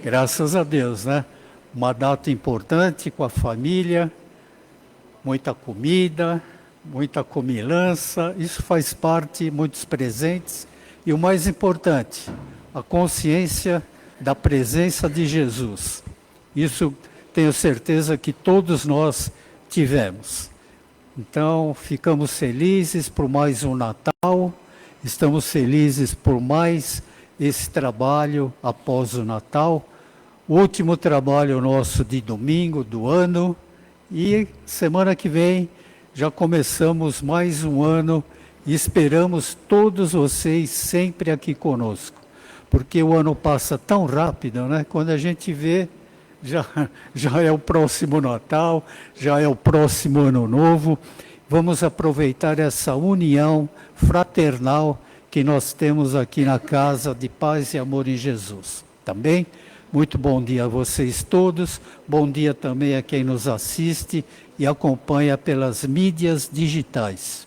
Graças a Deus, né? Uma data importante com a família, muita comida, muita comilança, isso faz parte, muitos presentes. E o mais importante, a consciência da presença de Jesus. Isso tenho certeza que todos nós tivemos. Então, ficamos felizes por mais um Natal, estamos felizes por mais esse trabalho após o Natal, o último trabalho nosso de domingo do ano, e semana que vem já começamos mais um ano e esperamos todos vocês sempre aqui conosco, porque o ano passa tão rápido, né? Quando a gente vê, já é o próximo Natal, já é o próximo Ano Novo. Vamos aproveitar essa união fraternal que nós temos aqui na Casa de Paz e Amor em Jesus. Também, muito bom dia a vocês todos, bom dia também a quem nos assiste e acompanha pelas mídias digitais.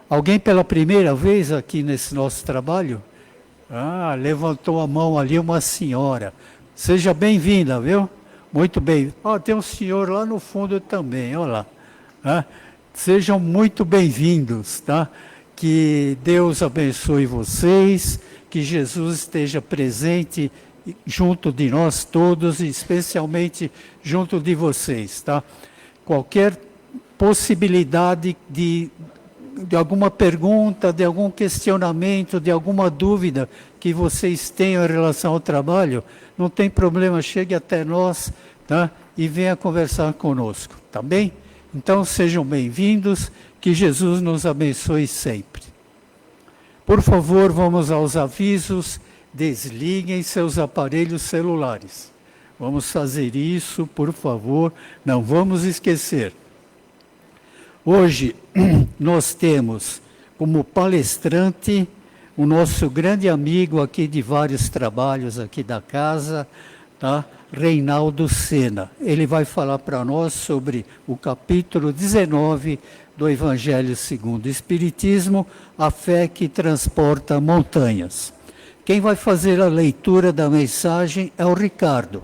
Alguém pela primeira vez aqui nesse nosso trabalho? Levantou a mão ali uma senhora. Seja bem-vinda, viu? Muito bem. Tem um senhor lá no fundo também, olha lá. Sejam muito bem-vindos, tá? Que Deus abençoe vocês, que Jesus esteja presente junto de nós todos, e especialmente junto de vocês, tá? Qualquer possibilidade de alguma pergunta, de algum questionamento, de alguma dúvida que vocês tenham em relação ao trabalho, não tem problema, chegue até nós, tá? E venha conversar conosco, tá bem? Então sejam bem-vindos, que Jesus nos abençoe sempre. Por favor, vamos aos avisos, desliguem seus aparelhos celulares. Vamos fazer isso, por favor, não vamos esquecer. Hoje nós temos como palestrante o nosso grande amigo aqui de vários trabalhos aqui da casa, tá? Reinaldo Sena. Ele vai falar para nós sobre o capítulo 19 do Evangelho segundo o Espiritismo, a fé que transporta montanhas. Quem vai fazer a leitura da mensagem é o Ricardo.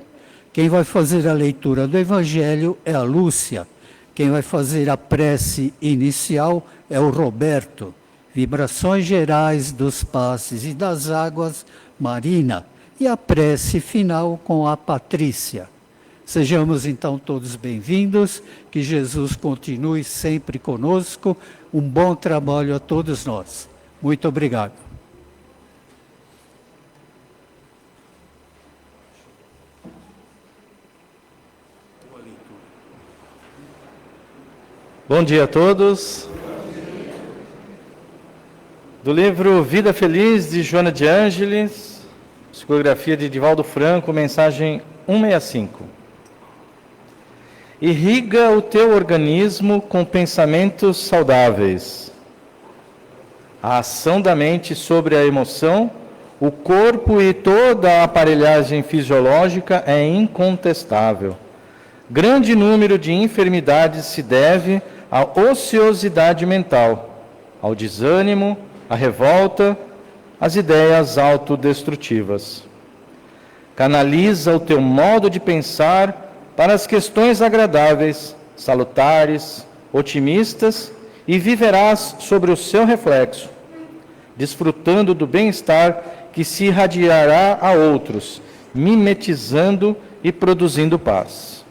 Quem vai fazer a leitura do Evangelho é a Lúcia. Quem vai fazer a prece inicial é o Roberto. Vibrações gerais dos passes e das águas, Marina. E a prece final com a Patrícia. Sejamos então todos bem-vindos, que Jesus continue sempre conosco. Um bom trabalho a todos nós. Muito obrigado. Bom dia a todos. Do livro Vida Feliz, de Joana de Ângeles, psicografia de Divaldo Franco, mensagem 165. Irriga o teu organismo com pensamentos saudáveis. A ação da mente sobre a emoção, o corpo e toda a aparelhagem fisiológica é incontestável. Grande número de enfermidades se deve à ociosidade mental, ao desânimo, à revolta, às ideias autodestrutivas. Canaliza o teu modo de pensar para as questões agradáveis, salutares, otimistas, e viverás sobre o seu reflexo, desfrutando do bem-estar que se irradiará a outros, mimetizando e produzindo paz.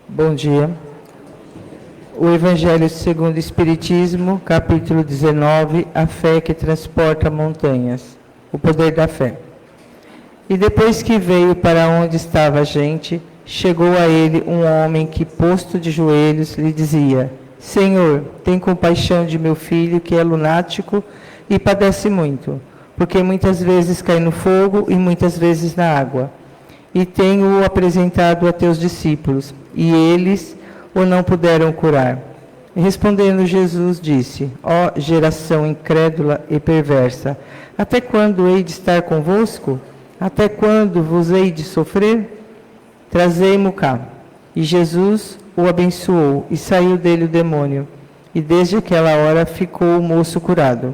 Bom dia. O Evangelho segundo o Espiritismo, capítulo 19, a fé que transporta montanhas, o poder da fé. E depois que veio para onde estava a gente, chegou a ele um homem que, posto de joelhos, lhe dizia: Senhor, tem compaixão de meu filho, que é lunático e padece muito, porque muitas vezes cai no fogo e muitas vezes na água. E tenho-o apresentado a teus discípulos, e eles o não puderam curar. Respondendo Jesus, disse: Ó geração incrédula e perversa, até quando hei de estar convosco? Até quando vos hei de sofrer? Trazei-mo cá. E Jesus o abençoou, e saiu dele o demônio. e desde aquela hora ficou o moço curado.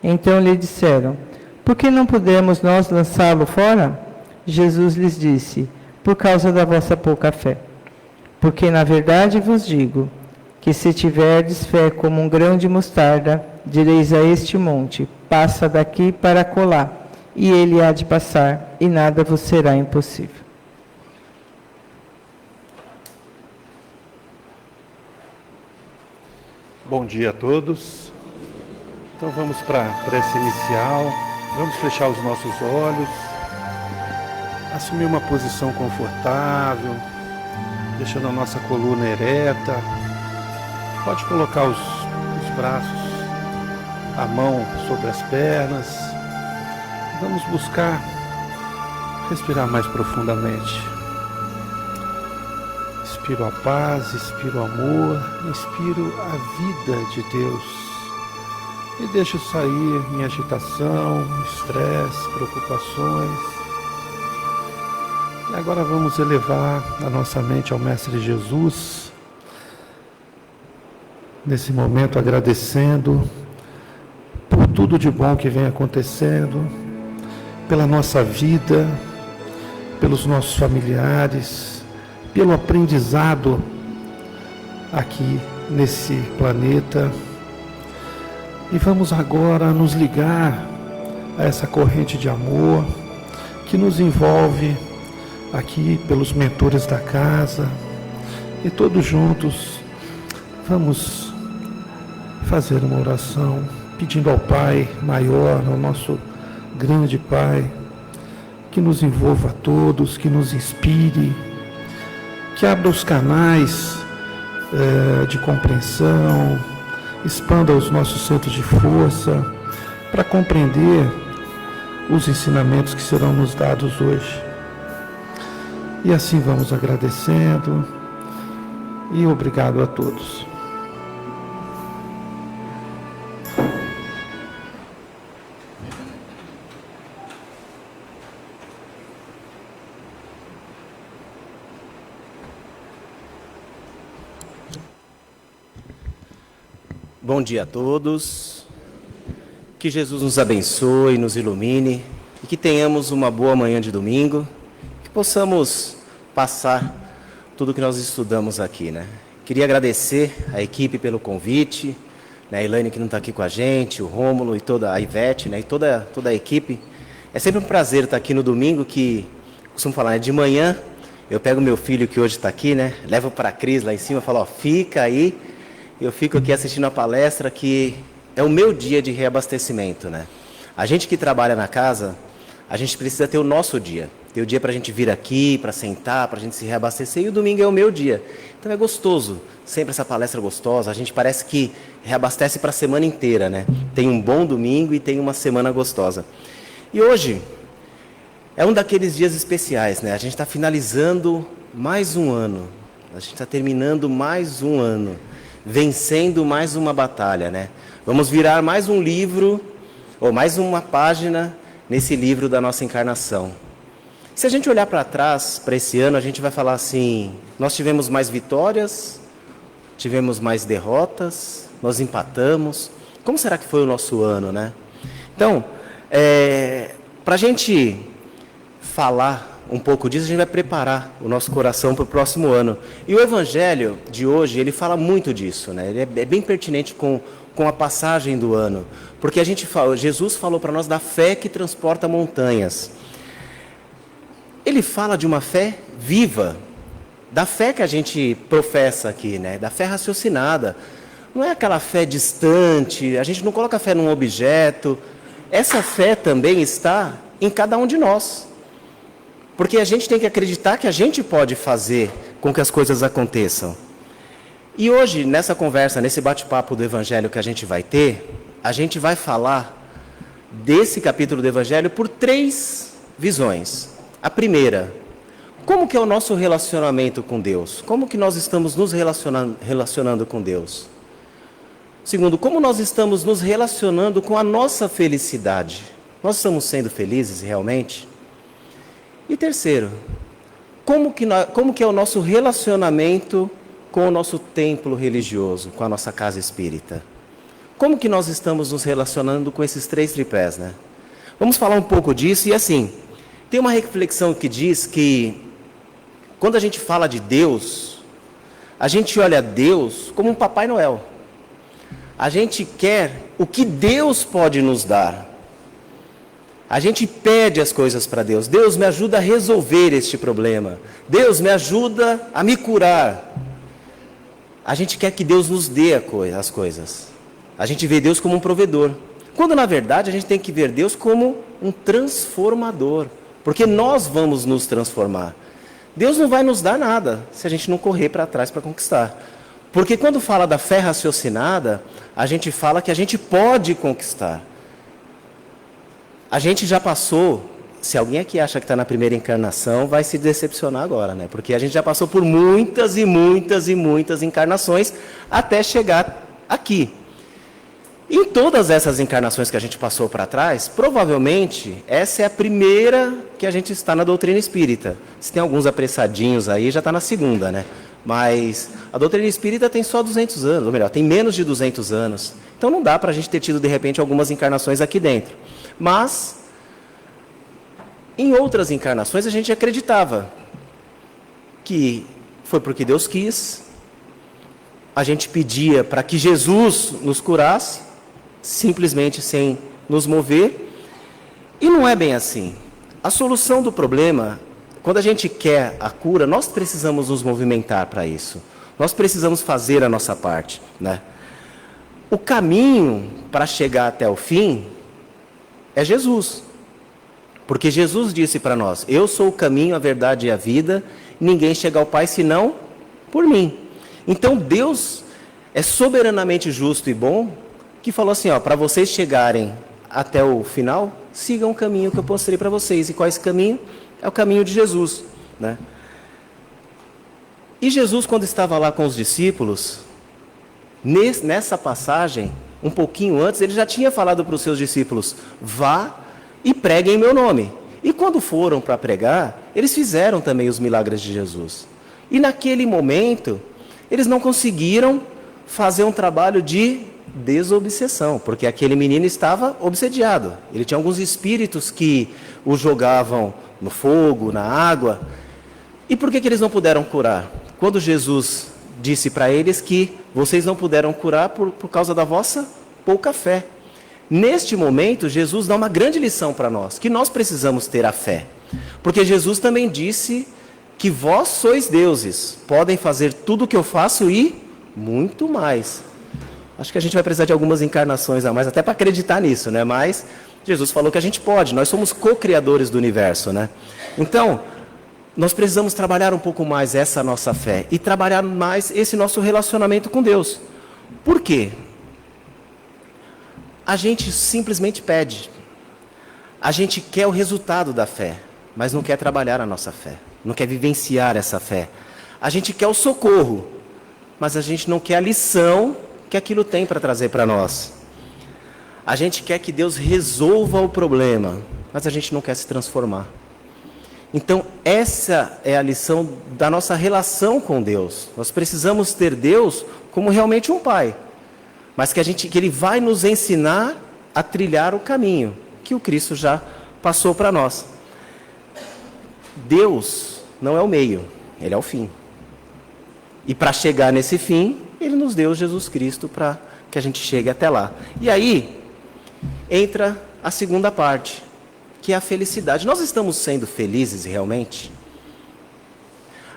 Então lhe disseram: por que não pudemos nós lançá-lo fora? Jesus lhes disse: por causa da vossa pouca fé. Porque na verdade vos digo, que se tiverdes fé como um grão de mostarda, direis a este monte: passa daqui para acolá, e ele há de passar, e nada vos será impossível. Bom dia a todos. Então vamos para a prece inicial. Vamos fechar os nossos olhos, assumir uma posição confortável, deixando a nossa coluna ereta. Pode colocar os braços, a mão sobre as pernas. Vamos buscar respirar mais profundamente. Inspiro a paz, inspiro o amor, inspiro a vida de Deus. E deixo sair minha agitação, estresse, preocupações. E agora vamos elevar a nossa mente ao Mestre Jesus. Nesse momento agradecendo por tudo de bom que vem acontecendo, pela nossa vida, pelos nossos familiares, pelo aprendizado aqui nesse planeta. E vamos agora nos ligar a essa corrente de amor que nos envolve aqui pelos mentores da casa. E todos juntos vamos fazer uma oração pedindo ao Pai maior, ao nosso grande Pai, que nos envolva a todos, que nos inspire, que abra os canais de compreensão, expanda os nossos centros de força para compreender os ensinamentos que serão nos dados hoje. E assim vamos agradecendo e obrigado a todos. Bom dia a todos, que Jesus nos abençoe, nos ilumine e que tenhamos uma boa manhã de domingo, que possamos passar tudo que nós estudamos aqui, né? Queria agradecer a equipe pelo convite, né? A Elaine que não está aqui com a gente, o Rômulo e toda a Ivete, né? E toda a equipe. É sempre um prazer estar aqui no domingo, que costumo falar, né? De manhã eu pego meu filho que hoje está aqui, né? Levo para a Cris lá em cima e falo, ó, fica aí. Eu fico aqui assistindo a palestra, que é o meu dia de reabastecimento, né? A gente que trabalha na casa, a gente precisa ter o nosso dia. Ter o dia para a gente vir aqui, para sentar, para a gente se reabastecer, e o domingo é o meu dia. Então é gostoso, sempre essa palestra gostosa, a gente parece que reabastece para a semana inteira, né? Tem um bom domingo e tem uma semana gostosa. E hoje é um daqueles dias especiais, né? A gente está finalizando mais um ano, a gente está terminando mais um ano, vencendo mais uma batalha, né? Vamos virar mais um livro, ou mais uma página nesse livro da nossa encarnação. Se a gente olhar para trás, para esse ano, a gente vai falar assim, nós tivemos mais vitórias, tivemos mais derrotas, nós empatamos. Como será que foi o nosso ano, né? Então, para a gente falar um pouco disso, a gente vai preparar o nosso coração para o próximo ano. E o Evangelho de hoje, ele fala muito disso, né? Ele é bem pertinente com a passagem do ano. Porque Jesus falou para nós da fé que transporta montanhas. Ele fala de uma fé viva, da fé que a gente professa aqui, né? Da fé raciocinada. Não é aquela fé distante, a gente não coloca a fé num objeto. Essa fé também está em cada um de nós. Porque a gente tem que acreditar que a gente pode fazer com que as coisas aconteçam. E hoje, nessa conversa, nesse bate-papo do Evangelho que a gente vai ter, a gente vai falar desse capítulo do Evangelho por 3 visões. A primeira, como que é o nosso relacionamento com Deus? Como que nós estamos nos relacionando com Deus? Segundo, como nós estamos nos relacionando com a nossa felicidade? Nós estamos sendo felizes realmente? E terceiro, como que é o nosso relacionamento com o nosso templo religioso, com a nossa casa espírita? Como que nós estamos nos relacionando com esses 3 tripés, né? Vamos falar um pouco disso. E assim, tem uma reflexão que diz que quando a gente fala de Deus, a gente olha Deus como um Papai Noel. A gente quer o que Deus pode nos dar. A gente pede as coisas para Deus. Deus, me ajuda a resolver este problema. Deus, me ajuda a me curar. A gente quer que Deus nos dê as coisas. A gente vê Deus como um provedor. Quando, na verdade, a gente tem que ver Deus como um transformador. Porque nós vamos nos transformar. Deus não vai nos dar nada se a gente não correr para trás para conquistar. Porque quando fala da fé raciocinada, a gente fala que a gente pode conquistar. A gente já passou, se alguém aqui acha que está na primeira encarnação, vai se decepcionar agora, né? Porque a gente já passou por muitas e muitas e muitas encarnações até chegar aqui. Em todas essas encarnações que a gente passou para trás, provavelmente essa é a primeira que a gente está na doutrina espírita. Se tem alguns apressadinhos aí, já está na segunda, né? Mas a doutrina espírita tem só 200 anos, ou melhor, tem menos de 200 anos. Então não dá para a gente ter tido, de repente, algumas encarnações aqui dentro. Mas, em outras encarnações, a gente acreditava que foi porque Deus quis, a gente pedia para que Jesus nos curasse, simplesmente sem nos mover, e não é bem assim. A solução do problema, quando a gente quer a cura, nós precisamos nos movimentar para isso. Nós precisamos fazer a nossa parte, né? O caminho para chegar até o fim é Jesus. Porque Jesus disse para nós: eu sou o caminho, a verdade e a vida, ninguém chega ao Pai senão por mim. Então Deus é soberanamente justo e bom, que falou assim, ó, para vocês chegarem até o final, sigam o caminho que eu mostrei para vocês. E qual é esse caminho? É o caminho de Jesus, né? E Jesus, quando estava lá com os discípulos, nessa passagem, um pouquinho antes, ele já tinha falado para os seus discípulos: vá e preguem em meu nome. E quando foram para pregar, eles fizeram também os milagres de Jesus. E naquele momento, eles não conseguiram fazer um trabalho de desobsessão, porque aquele menino estava obsediado. Ele tinha alguns espíritos que o jogavam no fogo, na água. E por que eles não puderam curar? Quando Jesus disse para eles que vocês não puderam curar por causa da vossa pouca fé. Neste momento, Jesus dá uma grande lição para nós, que nós precisamos ter a fé. Porque Jesus também disse que vós sois deuses, podem fazer tudo o que eu faço e muito mais. Acho que a gente vai precisar de algumas encarnações a mais, até para acreditar nisso, né? Mas Jesus falou que a gente pode, nós somos co-criadores do universo, né? Então, nós precisamos trabalhar um pouco mais essa nossa fé e trabalhar mais esse nosso relacionamento com Deus. Por quê? A gente simplesmente pede. A gente quer o resultado da fé, mas não quer trabalhar a nossa fé, não quer vivenciar essa fé. A gente quer o socorro, mas a gente não quer a lição que aquilo tem para trazer para nós. A gente quer que Deus resolva o problema, mas a gente não quer se transformar. Então, essa é a lição da nossa relação com Deus. Nós precisamos ter Deus como realmente um Pai, mas que Ele vai nos ensinar a trilhar o caminho que o Cristo já passou para nós. Deus não é o meio, Ele é o fim. E para chegar nesse fim, Ele nos deu Jesus Cristo para que a gente chegue até lá. E aí, entra a segunda parte, que é a felicidade. Nós estamos sendo felizes realmente?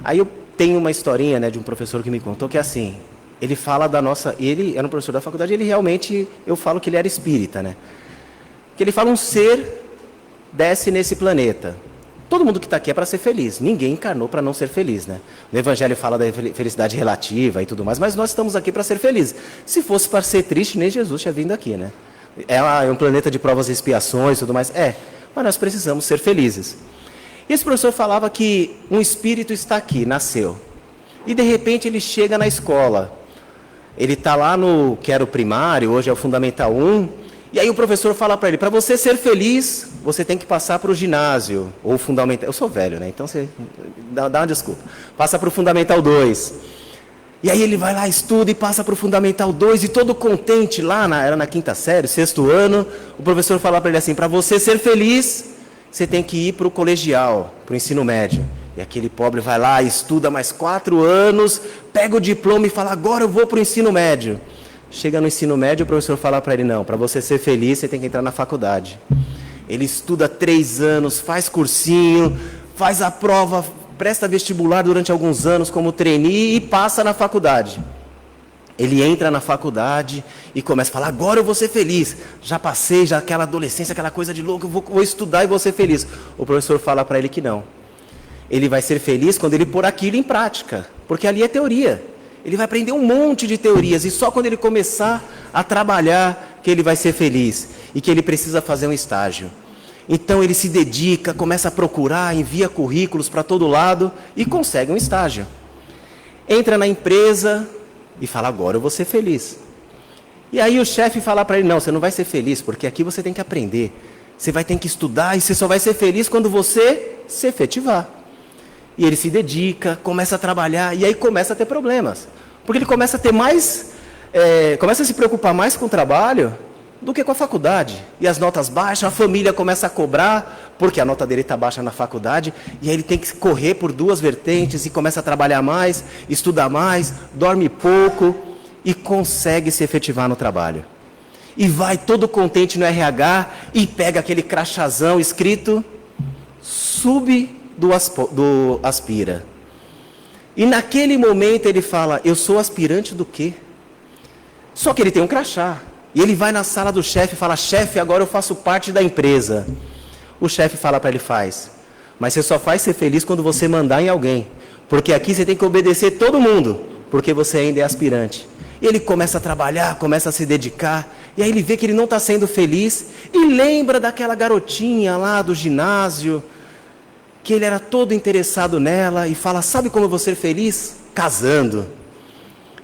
Aí eu tenho uma historinha, né, de um professor que me contou que é assim, ele fala da nossa... Ele era um professor da faculdade, ele realmente, eu falo que ele era espírita, né? Que ele fala, um ser desce nesse planeta. Todo mundo que está aqui é para ser feliz. Ninguém encarnou para não ser feliz, né? O Evangelho fala da felicidade relativa e tudo mais, mas nós estamos aqui para ser felizes. Se fosse para ser triste, nem Jesus tinha vindo aqui, né? É um planeta de provas e expiações e tudo mais. Mas nós precisamos ser felizes. E esse professor falava que um espírito está aqui, nasceu. E de repente ele chega na escola. Ele está lá no, que era o primário, hoje é o Fundamental 1. E aí o professor fala para ele, para você ser feliz, você tem que passar para o ginásio, ou Fundamental... Eu sou velho, né? Então você dá uma desculpa. Passa para o Fundamental 2. E aí ele vai lá, estuda e passa para o Fundamental 2 e todo contente lá, era na quinta série, sexto ano, o professor fala para ele assim, para você ser feliz, você tem que ir para o colegial, para o ensino médio. E aquele pobre vai lá, estuda mais 4 anos, pega o diploma e fala, agora eu vou para o ensino médio. Chega no ensino médio, o professor fala para ele, não, para você ser feliz, você tem que entrar na faculdade. Ele estuda 3 anos, faz cursinho, faz a prova, presta vestibular durante alguns anos como trainee e passa na faculdade. Ele entra na faculdade e começa a falar, agora eu vou ser feliz. Já passei, já aquela adolescência, aquela coisa de louco, eu vou estudar e vou ser feliz. O professor fala para ele que não. Ele vai ser feliz quando ele pôr aquilo em prática, porque ali é teoria. Ele vai aprender um monte de teorias e só quando ele começar a trabalhar que ele vai ser feliz e que ele precisa fazer um estágio. Então ele se dedica, começa a procurar, envia currículos para todo lado e consegue um estágio. Entra na empresa e fala, agora eu vou ser feliz. E aí o chefe fala para ele, não, você não vai ser feliz, porque aqui você tem que aprender. Você vai ter que estudar e você só vai ser feliz quando você se efetivar. E ele se dedica, começa a trabalhar e aí começa a ter problemas. Porque ele começa a ter começa a se preocupar mais com o trabalho do que com a faculdade. E as notas baixam, a família começa a cobrar, porque a nota dele está baixa na faculdade, e aí ele tem que correr por 2 vertentes e começa a trabalhar mais, estudar mais, dorme pouco e consegue se efetivar no trabalho. E vai todo contente no RH e pega aquele crachazão escrito do aspira. E naquele momento ele fala, eu sou aspirante do quê? Só que ele tem um crachá. E ele vai na sala do chefe e fala, chefe, agora eu faço parte da empresa. O chefe fala para ele, mas você só faz ser feliz quando você mandar em alguém. Porque aqui você tem que obedecer todo mundo, porque você ainda é aspirante. E ele começa a trabalhar, começa a se dedicar, e aí ele vê que ele não está sendo feliz, e lembra daquela garotinha lá do ginásio, que ele era todo interessado nela, e fala, sabe como eu vou ser feliz? Casando.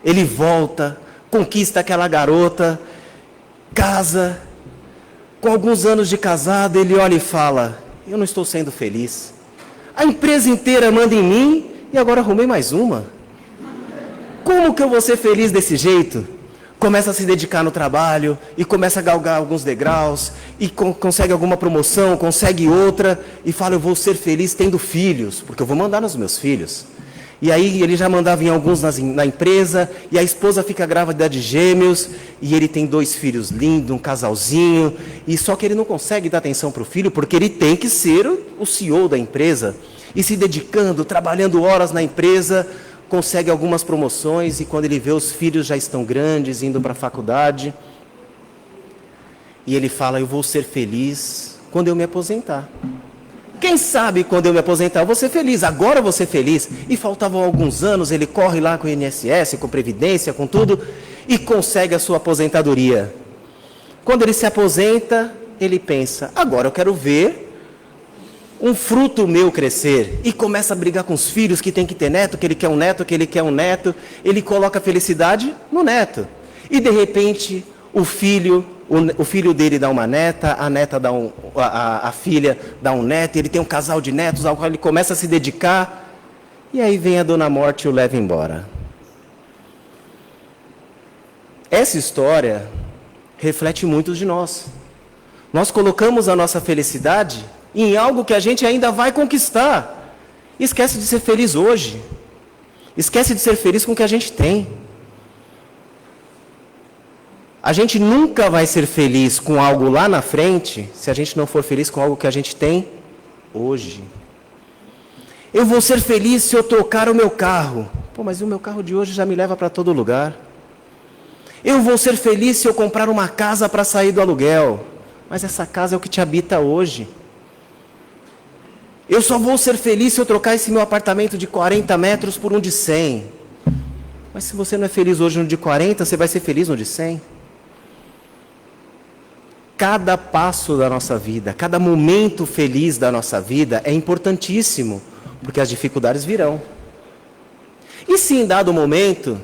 Ele volta, conquista aquela garota, casa, com alguns anos de casado, ele olha e fala, eu não estou sendo feliz. A empresa inteira manda em mim e agora arrumei mais uma. Como que eu vou ser feliz desse jeito? Começa a se dedicar no trabalho e começa a galgar alguns degraus e consegue alguma promoção, consegue outra e fala, eu vou ser feliz tendo filhos, porque eu vou mandar nos meus filhos. E aí ele já mandava em alguns na empresa, e a esposa fica grávida de gêmeos, e ele tem 2 filhos lindos, um casalzinho, e só que ele não consegue dar atenção para o filho, porque ele tem que ser o CEO da empresa, e se dedicando, trabalhando horas na empresa, consegue algumas promoções, e quando ele vê os filhos já estão grandes, indo para a faculdade, e ele fala, eu vou ser feliz quando eu me aposentar. Quem sabe quando eu me aposentar eu vou ser feliz, agora eu vou ser feliz. E faltavam alguns anos, ele corre lá com o INSS, com Previdência, com tudo, e consegue a sua aposentadoria. Quando ele se aposenta, ele pensa, agora eu quero ver um fruto meu crescer. E começa a brigar com os filhos, que tem que ter neto, que ele quer um neto, que ele quer um neto. Ele coloca a felicidade no neto. E de repente, o filho dele dá uma neta, a neta dá a filha dá um neto, ele tem um casal de netos ao qual ele começa a se dedicar, e aí vem a Dona Morte e o leva embora. Essa história reflete muitos de nós. Nós colocamos a nossa felicidade em algo que a gente ainda vai conquistar. Esquece de ser feliz hoje. Esquece de ser feliz com o que a gente tem. A gente nunca vai ser feliz com algo lá na frente se a gente não for feliz com algo que a gente tem hoje. Eu vou ser feliz se eu trocar o meu carro. Pô, mas o meu carro de hoje já me leva para todo lugar. Eu vou ser feliz se eu comprar uma casa para sair do aluguel. Mas essa casa é o que te habita hoje. Eu só vou ser feliz se eu trocar esse meu apartamento de 40 metros por um de 100. Mas se você não é feliz hoje no de 40, você vai ser feliz no de 100? Cada passo da nossa vida, cada momento feliz da nossa vida é importantíssimo, porque as dificuldades virão. E se em dado momento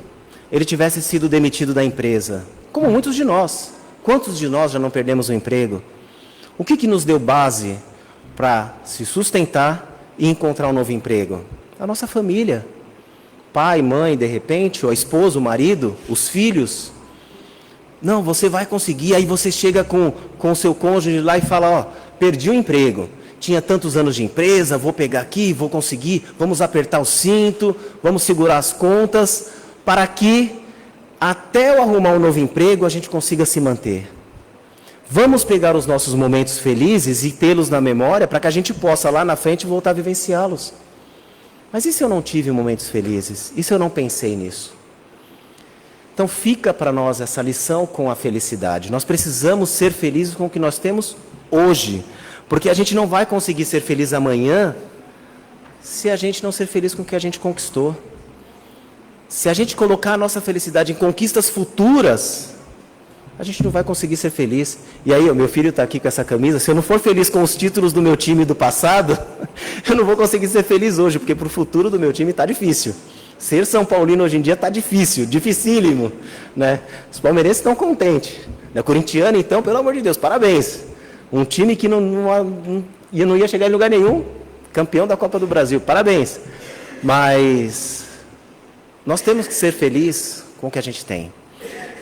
ele tivesse sido demitido da empresa, como muitos de nós, quantos de nós já não perdemos o emprego? O que nos deu base para se sustentar e encontrar um novo emprego? A nossa família. pai, mãe, de repente, ou a esposa, o marido, os filhos. Não, você vai conseguir. Aí você chega com o seu cônjuge lá e fala, ó, perdi o emprego. Tinha tantos anos de empresa, vou pegar aqui, vou conseguir, vamos apertar o cinto, vamos segurar as contas, para que até eu arrumar um novo emprego a gente consiga se manter. Vamos pegar os nossos momentos felizes e tê-los na memória para que a gente possa lá na frente voltar a vivenciá-los. Mas e se eu não tive momentos felizes? E se eu não pensei nisso? Então fica para nós essa lição com a felicidade. Nós precisamos ser felizes com o que nós temos hoje. Porque a gente não vai conseguir ser feliz amanhã se a gente não ser feliz com o que a gente conquistou. Se a gente colocar a nossa felicidade em conquistas futuras, a gente não vai conseguir ser feliz. E aí, o meu filho está aqui com essa camisa. Se eu não for feliz com os títulos do meu time do passado, eu não vou conseguir ser feliz hoje, porque para o futuro do meu time está difícil. Ser São Paulino hoje em dia está difícil, dificílimo, né? Os palmeirenses estão contentes. O corintiano, então, pelo amor de Deus, parabéns. Um time que não ia chegar em lugar nenhum, campeão da Copa do Brasil, parabéns. Mas nós temos que ser felizes com o que a gente tem.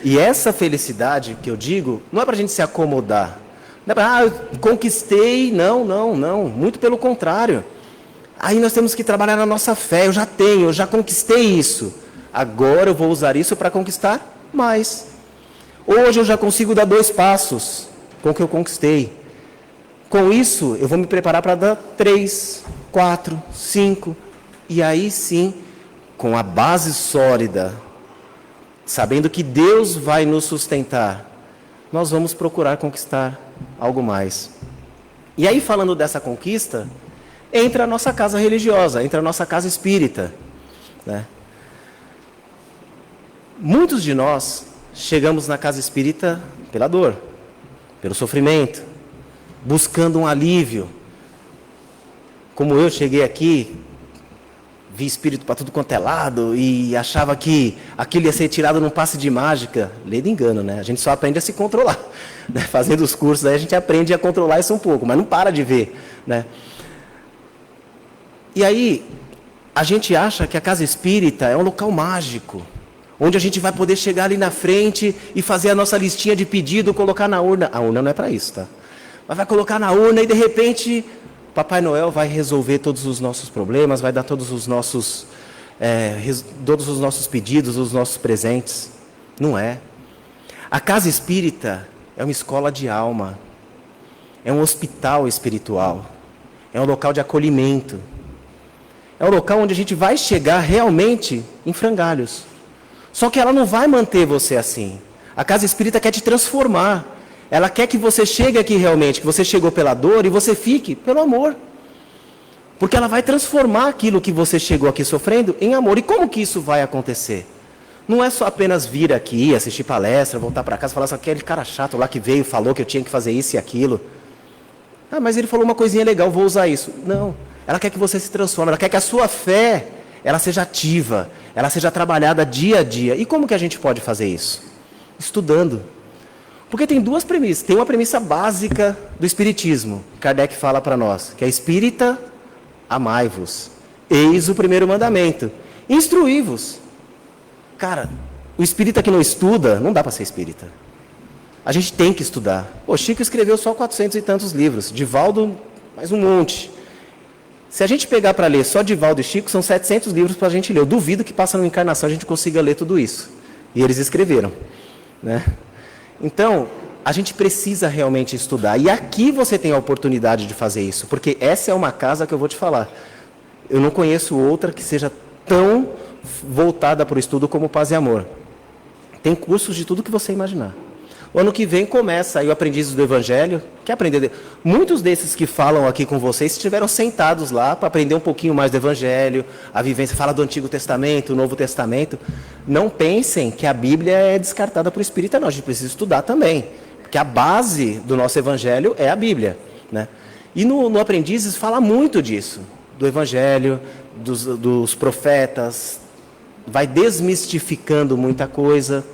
E essa felicidade que eu digo, não é para a gente se acomodar. Não é para, eu conquistei, não, muito pelo contrário. Aí nós temos que trabalhar na nossa fé, eu já conquistei isso. Agora eu vou usar isso para conquistar mais. Hoje eu já consigo dar 2 passos com o que eu conquistei. Com isso, eu vou me preparar para dar 3, 4, 5. E aí sim, com a base sólida, sabendo que Deus vai nos sustentar, nós vamos procurar conquistar algo mais. E aí, falando dessa conquista, entra a nossa casa religiosa, entra a nossa casa espírita, né? Muitos de nós chegamos na casa espírita pela dor, pelo sofrimento, buscando um alívio. Como eu cheguei aqui, vi espírito para tudo quanto é lado e achava que aquilo ia ser tirado num passe de mágica. Lei de engano, né? A gente só aprende a se controlar, né? Fazendo os cursos, aí a gente aprende a controlar isso um pouco, mas não para de ver, né? E aí, a gente acha que a casa espírita é um local mágico, onde a gente vai poder chegar ali na frente e fazer a nossa listinha de pedido, colocar na urna. A urna não é para isso, tá? Mas vai colocar na urna e de repente Papai Noel vai resolver todos os nossos problemas, vai dar todos os nossos pedidos, os nossos presentes. Não é. A casa espírita é uma escola de alma, é um hospital espiritual, é um local de acolhimento, é um local onde a gente vai chegar realmente em frangalhos. Só que ela não vai manter você assim. A casa espírita quer te transformar. Ela quer que você chegue aqui realmente, que você chegou pela dor e você fique pelo amor. Porque ela vai transformar aquilo que você chegou aqui sofrendo em amor. E como que isso vai acontecer? Não é só apenas vir aqui, assistir palestra, voltar para casa e falar assim, aquele cara chato lá que veio, falou que eu tinha que fazer isso e aquilo. Ah, mas ele falou uma coisinha legal, vou usar isso. Não, ela quer que você se transforme, ela quer que a sua fé, ela seja ativa, ela seja trabalhada dia a dia. E como que a gente pode fazer isso? Estudando. Porque tem 2 premissas. Tem uma premissa básica do Espiritismo. Kardec fala para nós, que é espírita, amai-vos. Eis o primeiro mandamento. Instruí-vos. Cara, o espírita que não estuda, não dá para ser espírita. A gente tem que estudar. O Chico escreveu só 400 e tantos livros. Divaldo, mais um monte. Se a gente pegar para ler só Divaldo e Chico, são 700 livros para a gente ler. Eu duvido que passa numa encarnação a gente consiga ler tudo isso. E eles escreveram, né? Então, a gente precisa realmente estudar. E aqui você tem a oportunidade de fazer isso. Porque essa é uma casa que eu vou te falar. Eu não conheço outra que seja tão voltada para o estudo como Paz e Amor. Tem cursos de tudo que você imaginar. O ano que vem começa aí o Aprendizes do Evangelho. Quer aprender? Muitos desses que falam aqui com vocês estiveram sentados lá para aprender um pouquinho mais do Evangelho, a vivência, fala do Antigo Testamento, o Novo Testamento. Não pensem que a Bíblia é descartada por espírita, não. A gente precisa estudar também, porque a base do nosso Evangelho é a Bíblia, né? E no Aprendizes fala muito disso, do Evangelho, dos profetas, vai desmistificando muita coisa.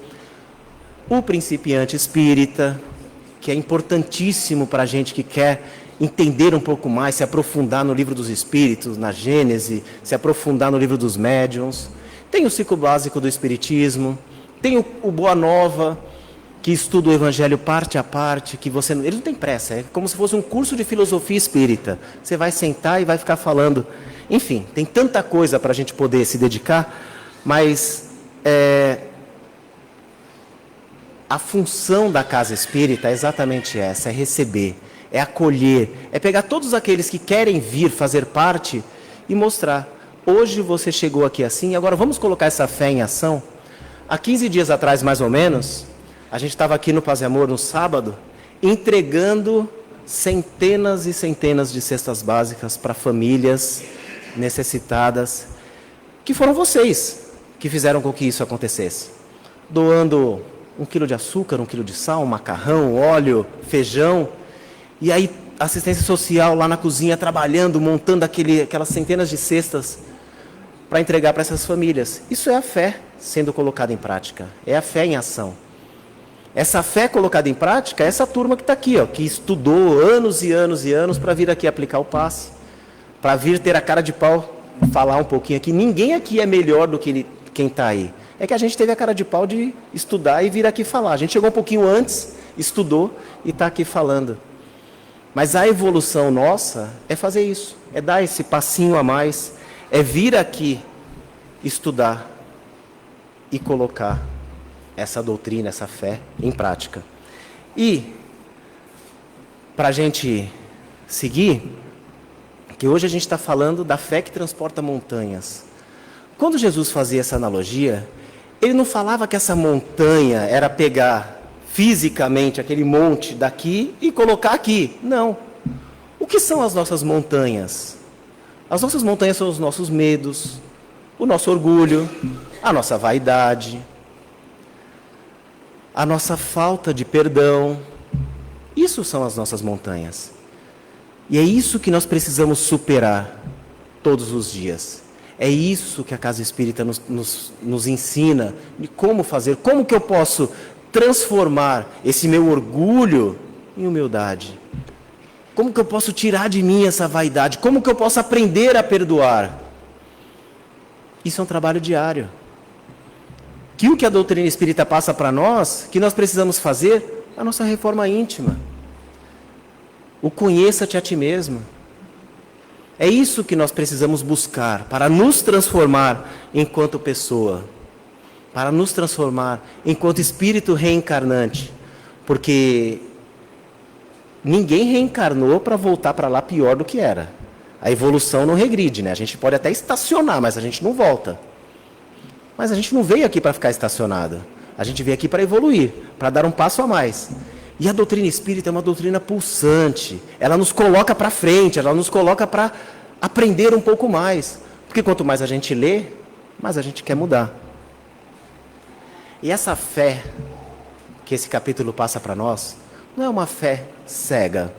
O Principiante Espírita, que é importantíssimo para a gente que quer entender um pouco mais, se aprofundar no Livro dos Espíritos, na Gênese, se aprofundar no Livro dos Médiuns. Tem o ciclo básico do Espiritismo, tem o Boa Nova, que estuda o Evangelho parte a parte, que você ele não tem pressa, é como se fosse um curso de filosofia espírita. Você vai sentar e vai ficar falando. Enfim, tem tanta coisa para a gente poder se dedicar, mas a função da casa espírita é exatamente essa, é receber, é acolher, é pegar todos aqueles que querem vir fazer parte e mostrar. Hoje você chegou aqui assim, agora vamos colocar essa fé em ação. Há 15 dias atrás, mais ou menos, a gente estava aqui no Paz e Amor no sábado, entregando centenas e centenas de cestas básicas para famílias necessitadas, que foram vocês que fizeram com que isso acontecesse. Doando 1 quilo de açúcar, 1 quilo de sal, macarrão, óleo, feijão, e aí assistência social lá na cozinha, trabalhando, montando aquelas centenas de cestas para entregar para essas famílias. Isso é a fé sendo colocada em prática, é a fé em ação. Essa fé colocada em prática é essa turma que está aqui, ó, que estudou anos e anos e anos para vir aqui aplicar o passe, para vir ter a cara de pau, falar um pouquinho aqui. Ninguém aqui é melhor do que quem está aí. É que a gente teve a cara de pau de estudar e vir aqui falar. A gente chegou um pouquinho antes, estudou e está aqui falando. Mas a evolução nossa é fazer isso, é dar esse passinho a mais, é vir aqui estudar e colocar essa doutrina, essa fé em prática. E, para a gente seguir, que hoje a gente está falando da fé que transporta montanhas. Quando Jesus fazia essa analogia, ele não falava que essa montanha era pegar fisicamente aquele monte daqui e colocar aqui. Não. O que são as nossas montanhas? As nossas montanhas são os nossos medos, o nosso orgulho, a nossa vaidade, a nossa falta de perdão. Isso são as nossas montanhas. E é isso que nós precisamos superar todos os dias. É isso que a Casa Espírita nos ensina, de como fazer, como que eu posso transformar esse meu orgulho em humildade. Como que eu posso tirar de mim essa vaidade? Como que eu posso aprender a perdoar? Isso é um trabalho diário. Que o que a doutrina espírita passa para nós, que nós precisamos fazer, a nossa reforma íntima. O conheça-te a ti mesmo. É isso que nós precisamos buscar para nos transformar enquanto pessoa, para nos transformar enquanto espírito reencarnante, porque ninguém reencarnou para voltar para lá pior do que era. A evolução não regride, né? A gente pode até estacionar, mas a gente não volta. Mas a gente não veio aqui para ficar estacionado. A gente veio aqui para evoluir, para dar um passo a mais. E a doutrina espírita é uma doutrina pulsante. Ela nos coloca para frente, ela nos coloca para aprender um pouco mais. Porque quanto mais a gente lê, mais a gente quer mudar. E essa fé que esse capítulo passa para nós, não é uma fé cega.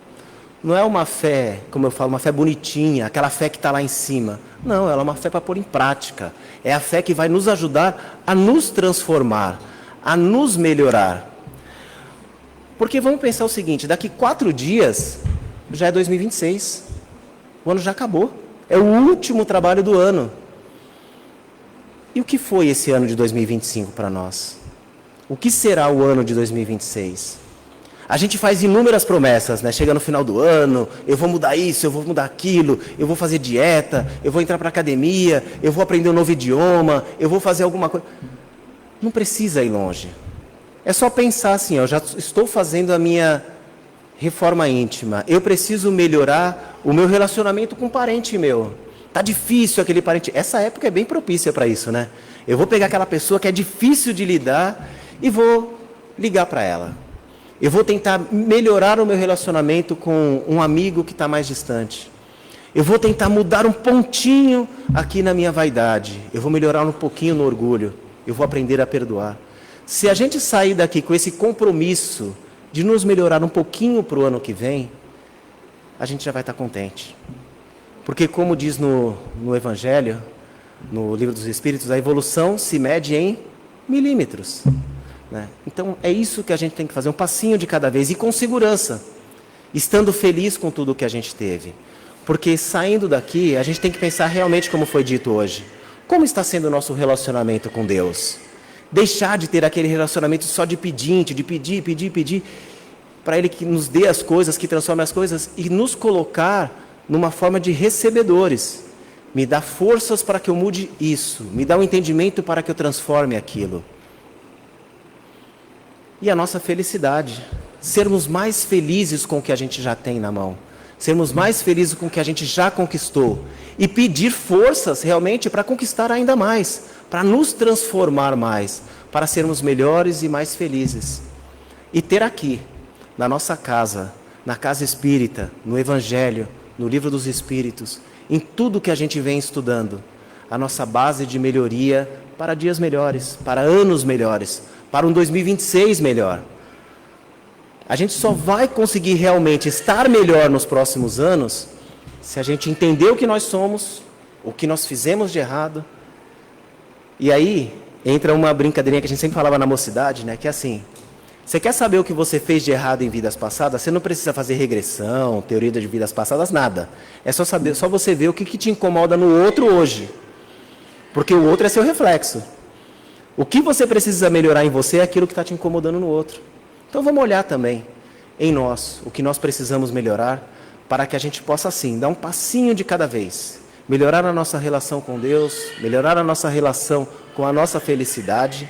Não é uma fé, como eu falo, uma fé bonitinha, aquela fé que está lá em cima. Não, ela é uma fé para pôr em prática. É a fé que vai nos ajudar a nos transformar, a nos melhorar. Porque vamos pensar o seguinte, daqui 4 dias já é 2026. O ano já acabou. É o último trabalho do ano. E o que foi esse ano de 2025 para nós? O que será o ano de 2026? A gente faz inúmeras promessas, né? Chega no final do ano, eu vou mudar isso, eu vou mudar aquilo, eu vou fazer dieta, eu vou entrar para a academia, eu vou aprender um novo idioma, eu vou fazer alguma coisa. Não precisa ir longe. É só pensar assim, eu já estou fazendo a minha reforma íntima, eu preciso melhorar o meu relacionamento com um parente meu. Tá difícil aquele parente. Essa época é bem propícia para isso, né? Eu vou pegar aquela pessoa que é difícil de lidar e vou ligar para ela. Eu vou tentar melhorar o meu relacionamento com um amigo que está mais distante. Eu vou tentar mudar um pontinho aqui na minha vaidade. Eu vou melhorar um pouquinho no orgulho. Eu vou aprender a perdoar. Se a gente sair daqui com esse compromisso de nos melhorar um pouquinho para o ano que vem, a gente já vai estar contente. Porque como diz no Evangelho, no Livro dos Espíritos, a evolução se mede em milímetros. Né? Então é isso que a gente tem que fazer, um passinho de cada vez e com segurança, estando feliz com tudo que a gente teve. Porque saindo daqui, a gente tem que pensar realmente como foi dito hoje. Como está sendo o nosso relacionamento com Deus? Deixar de ter aquele relacionamento só de pedinte, de pedir, para Ele que nos dê as coisas, que transforme as coisas, e nos colocar numa forma de recebedores. Me dá forças para que eu mude isso, me dá um entendimento para que eu transforme aquilo. E a nossa felicidade, sermos mais felizes com o que a gente já tem na mão, sermos mais felizes com o que a gente já conquistou, e pedir forças realmente para conquistar ainda mais, para nos transformar mais, para sermos melhores e mais felizes. E ter aqui, na nossa casa, na casa espírita, no Evangelho, no Livro dos Espíritos, em tudo que a gente vem estudando, a nossa base de melhoria para dias melhores, para anos melhores, para um 2026 melhor. A gente só vai conseguir realmente estar melhor nos próximos anos se a gente entender o que nós somos, o que nós fizemos de errado. E aí entra uma brincadeirinha que a gente sempre falava na mocidade, né? Que é assim: você quer saber o que você fez de errado em vidas passadas? Você não precisa fazer regressão, teoria de vidas passadas, nada. É só saber, só você ver o que te incomoda no outro hoje. Porque o outro é seu reflexo. O que você precisa melhorar em você é aquilo que está te incomodando no outro. Então vamos olhar também em nós o que nós precisamos melhorar, para que a gente possa assim dar um passinho de cada vez. Melhorar a nossa relação com Deus, melhorar a nossa relação com a nossa felicidade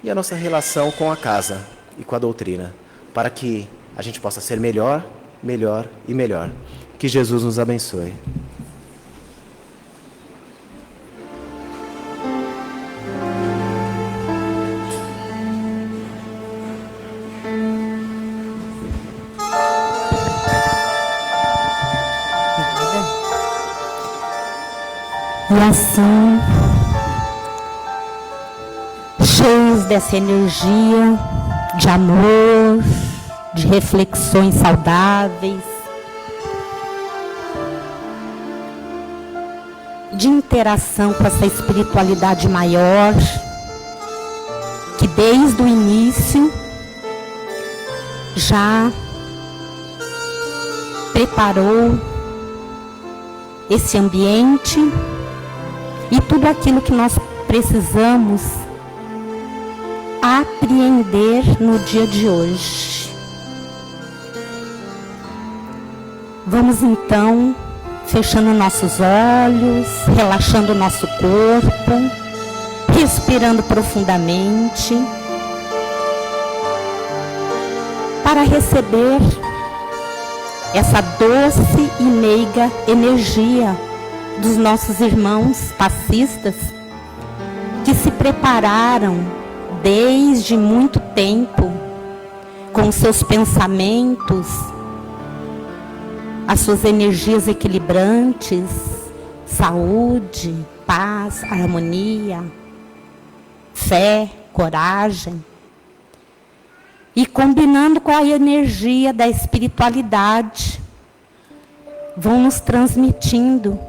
e a nossa relação com a casa e com a doutrina, para que a gente possa ser melhor, melhor e melhor. Que Jesus nos abençoe. E assim, cheios dessa energia de amor, de reflexões saudáveis, de interação com essa espiritualidade maior, que desde o início já preparou esse ambiente e tudo aquilo que nós precisamos apreender no dia de hoje. Vamos então fechando nossos olhos, relaxando o nosso corpo, respirando profundamente, para receber essa doce e meiga energia dos nossos irmãos passistas, que se prepararam desde muito tempo com seus pensamentos, as suas energias equilibrantes, saúde, paz, harmonia, fé, coragem, e combinando com a energia da espiritualidade, vão nos transmitindo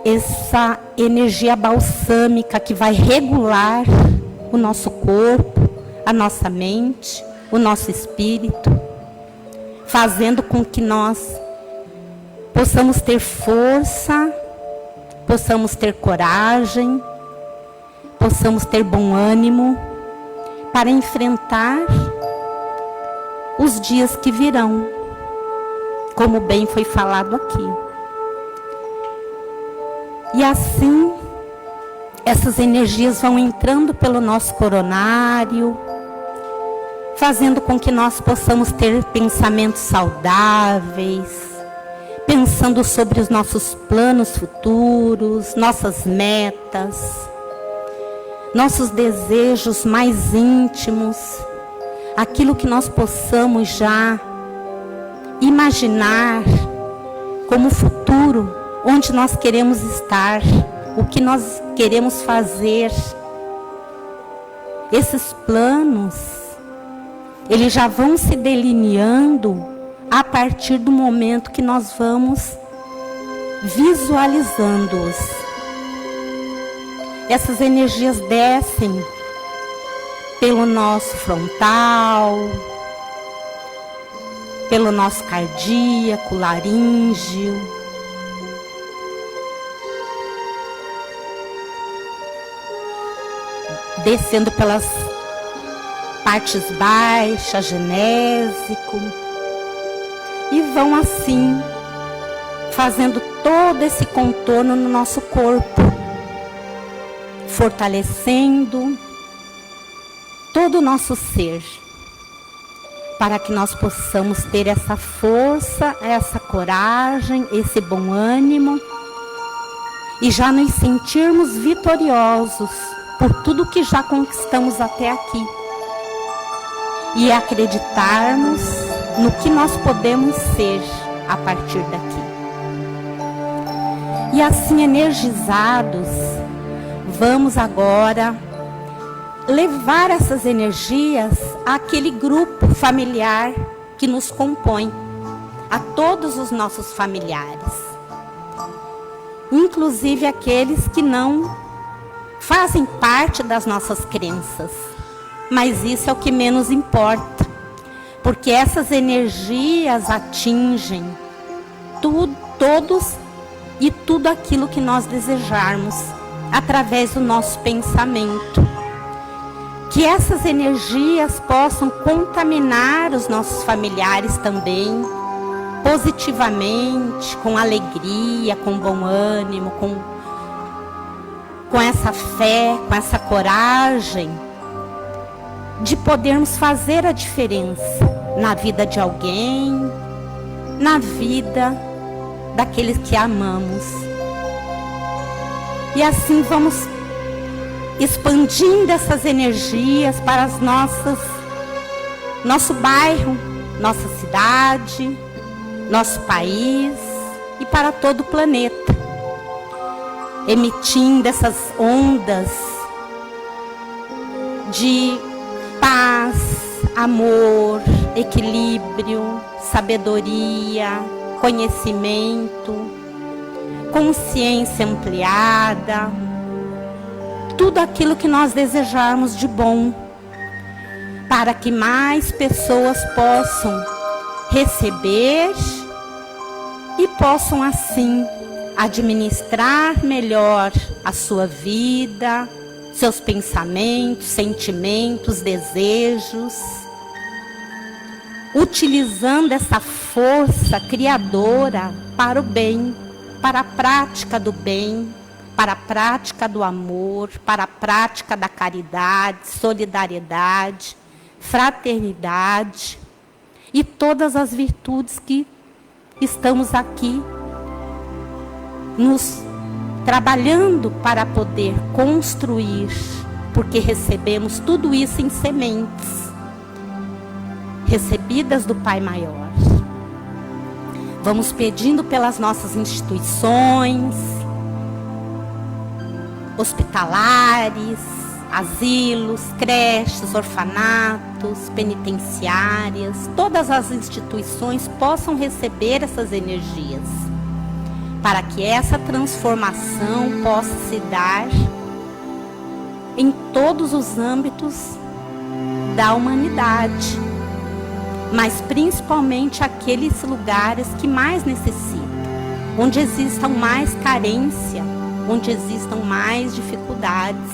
essa energia balsâmica que vai regular o nosso corpo, a nossa mente, o nosso espírito, fazendo com que nós possamos ter força, possamos ter coragem, possamos ter bom ânimo para enfrentar os dias que virão, como bem foi falado aqui. E assim, essas energias vão entrando pelo nosso coronário, fazendo com que nós possamos ter pensamentos saudáveis, pensando sobre os nossos planos futuros, nossas metas, nossos desejos mais íntimos, aquilo que nós possamos já imaginar como futuro, onde nós queremos estar, o que nós queremos fazer. Esses planos, eles já vão se delineando a partir do momento que nós vamos visualizando-os. Essas energias descem pelo nosso frontal, pelo nosso cardíaco, laríngeo, descendo pelas partes baixas, genésico, e vão assim, fazendo todo esse contorno no nosso corpo, fortalecendo todo o nosso ser, para que nós possamos ter essa força, essa coragem, esse bom ânimo, e já nos sentirmos vitoriosos por tudo que já conquistamos até aqui. E acreditarmos no que nós podemos ser a partir daqui. E assim energizados, vamos agora levar essas energias àquele grupo familiar que nos compõe, a todos os nossos familiares. Inclusive aqueles que não fazem parte das nossas crenças. Mas isso é o que menos importa, porque essas energias atingem todos e tudo aquilo que nós desejarmos, através do nosso pensamento. Que essas energias possam contaminar os nossos familiares também, positivamente, com alegria, com bom ânimo, com essa fé, com essa coragem, de podermos fazer a diferença na vida de alguém, na vida daqueles que amamos. E assim vamos expandindo essas energias para as nosso bairro, nossa cidade, nosso país e para todo o planeta, emitindo essas ondas de paz, amor, equilíbrio, sabedoria, conhecimento, consciência ampliada, tudo aquilo que nós desejarmos de bom, para que mais pessoas possam receber e possam assim administrar melhor a sua vida, seus pensamentos, sentimentos, desejos, utilizando essa força criadora para o bem, para a prática do bem, para a prática do amor, para a prática da caridade, solidariedade, fraternidade e todas as virtudes que estamos aqui nos trabalhando para poder construir, porque recebemos tudo isso em sementes recebidas do Pai Maior. Vamos pedindo pelas nossas instituições hospitalares, asilos, creches, orfanatos, penitenciárias, todas as instituições possam receber essas energias, para que essa transformação possa se dar em todos os âmbitos da humanidade, mas principalmente aqueles lugares que mais necessitam, onde existam mais carência, onde existam mais dificuldades.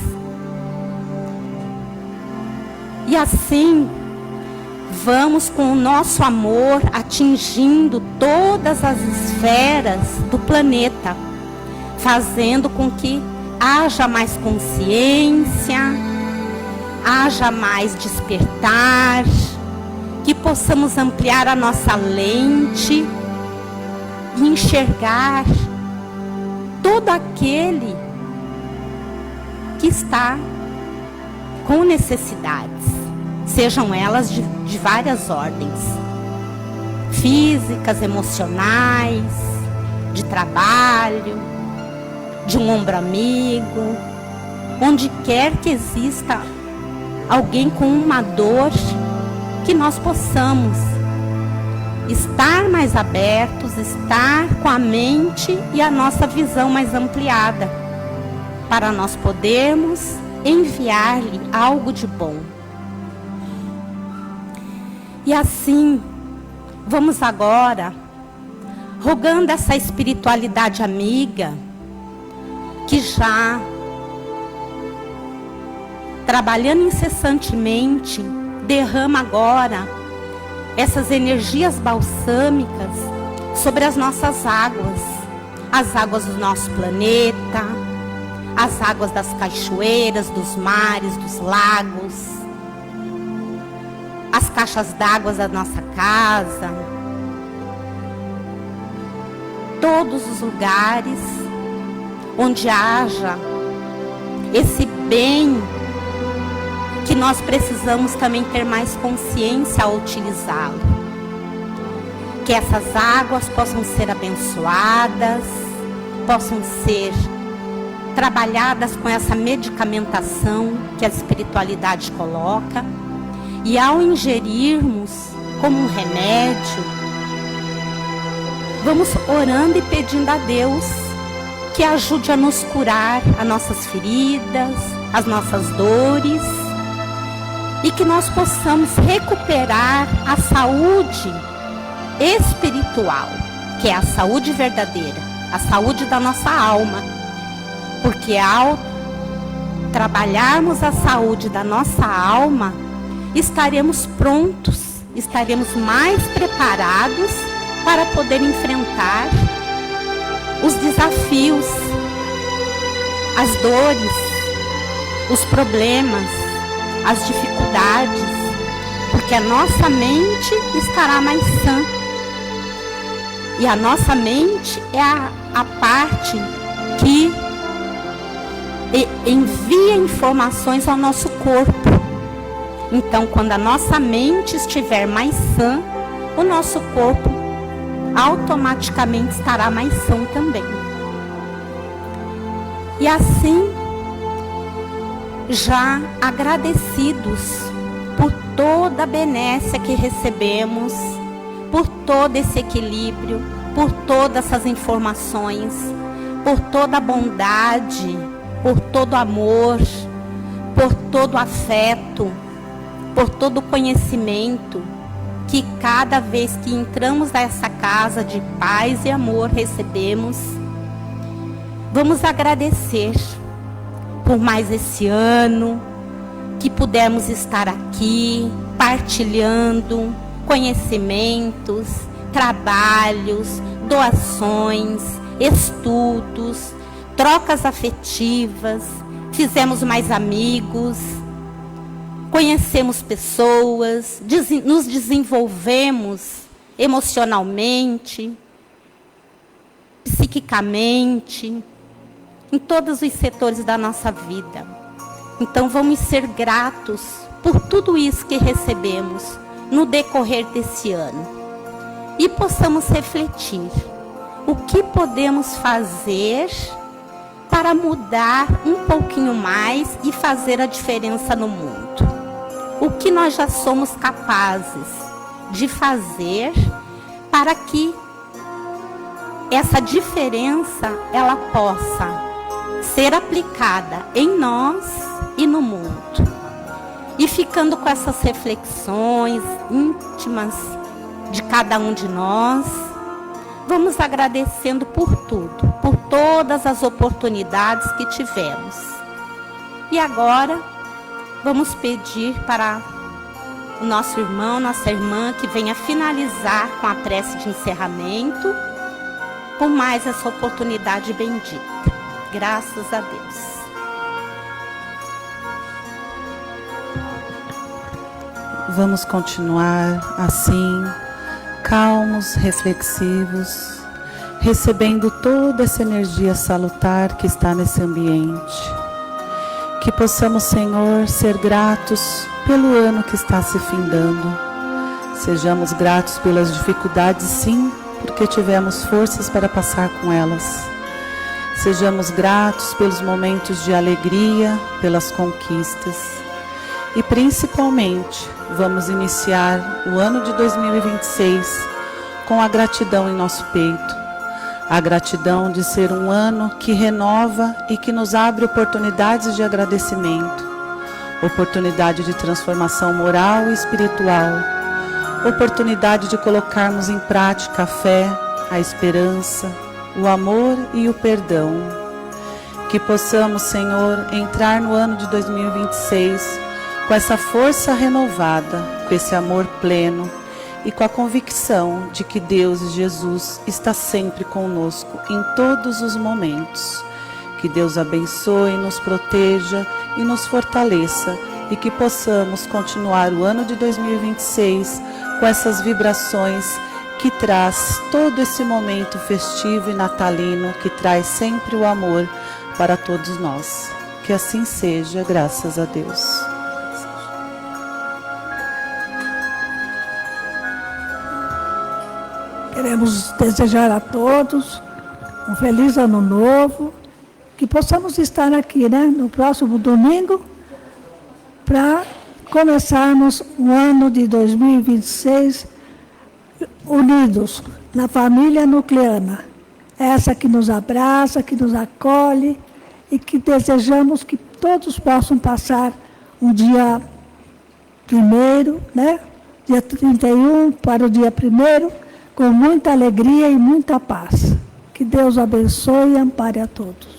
E assim, vamos com o nosso amor atingindo todas as esferas do planeta, fazendo com que haja mais consciência, haja mais despertar, que possamos ampliar a nossa lente e enxergar todo aquele que está com necessidades, sejam elas de várias ordens, físicas, emocionais, de trabalho, de um ombro amigo, onde quer que exista alguém com uma dor, que nós possamos estar mais abertos, estar com a mente e a nossa visão mais ampliada, para nós podermos enviar-lhe algo de bom. E assim, vamos agora, rogando essa espiritualidade amiga, que já trabalhando incessantemente, derrama agora essas energias balsâmicas sobre as nossas águas, as águas do nosso planeta, as águas das cachoeiras, dos mares, dos lagos, as caixas d'água da nossa casa, todos os lugares onde haja esse bem que nós precisamos também ter mais consciência ao utilizá-lo. Que essas águas possam ser abençoadas, possam ser trabalhadas com essa medicamentação que a espiritualidade coloca, e ao ingerirmos como um remédio, vamos orando e pedindo a Deus que ajude a nos curar as nossas feridas, as nossas dores, e que nós possamos recuperar a saúde espiritual, que é a saúde verdadeira, a saúde da nossa alma. Porque ao trabalharmos a saúde da nossa alma, estaremos prontos, estaremos mais preparados para poder enfrentar os desafios, as dores, os problemas, as dificuldades, porque a nossa mente estará mais sã. E a nossa mente é a parte que envia informações ao nosso corpo. Então, quando a nossa mente estiver mais sã, o nosso corpo automaticamente estará mais são também. E assim, já agradecidos por toda a benécia que recebemos, por todo esse equilíbrio, por todas essas informações, por toda a bondade, por todo o amor, por todo o afeto, por todo o conhecimento que cada vez que entramos nessa casa de paz e amor recebemos, vamos agradecer por mais esse ano que pudemos estar aqui partilhando conhecimentos, trabalhos, doações, estudos, trocas afetivas, fizemos mais amigos, conhecemos pessoas, nos desenvolvemos emocionalmente, psiquicamente, em todos os setores da nossa vida. Então vamos ser gratos por tudo isso que recebemos no decorrer desse ano. E possamos refletir o que podemos fazer para mudar um pouquinho mais e fazer a diferença no mundo. O que nós já somos capazes de fazer para que essa diferença ela possa ser aplicada em nós e no mundo. E ficando com essas reflexões íntimas de cada um de nós, vamos agradecendo por tudo, por todas as oportunidades que tivemos. E agora, vamos pedir para o nosso irmão, nossa irmã, que venha finalizar com a prece de encerramento, por mais essa oportunidade bendita. Graças a Deus. Vamos continuar assim, calmos, reflexivos, recebendo toda essa energia salutar que está nesse ambiente. Que possamos, Senhor, ser gratos pelo ano que está se findando. Sejamos gratos pelas dificuldades, sim, porque tivemos forças para passar com elas. Sejamos gratos pelos momentos de alegria, pelas conquistas. E principalmente, vamos iniciar o ano de 2026 com a gratidão em nosso peito. A gratidão de ser um ano que renova e que nos abre oportunidades de agradecimento. Oportunidade de transformação moral e espiritual. Oportunidade de colocarmos em prática a fé, a esperança, o amor e o perdão. Que possamos, Senhor, entrar no ano de 2026 com essa força renovada, com esse amor pleno e com a convicção de que Deus e Jesus está sempre conosco em todos os momentos. Que Deus abençoe, nos proteja e nos fortaleça e que possamos continuar o ano de 2026 com essas vibrações que traz todo esse momento festivo e natalino, que traz sempre o amor para todos nós. Que assim seja, graças a Deus. Queremos desejar a todos um feliz ano novo, que possamos estar aqui, no próximo domingo, para começarmos o ano de 2026 unidos na família nucleana. Essa que nos abraça, que nos acolhe e que desejamos que todos possam passar um dia 1º, dia 31 para o dia 1º, com muita alegria e muita paz. Que Deus abençoe e ampare a todos.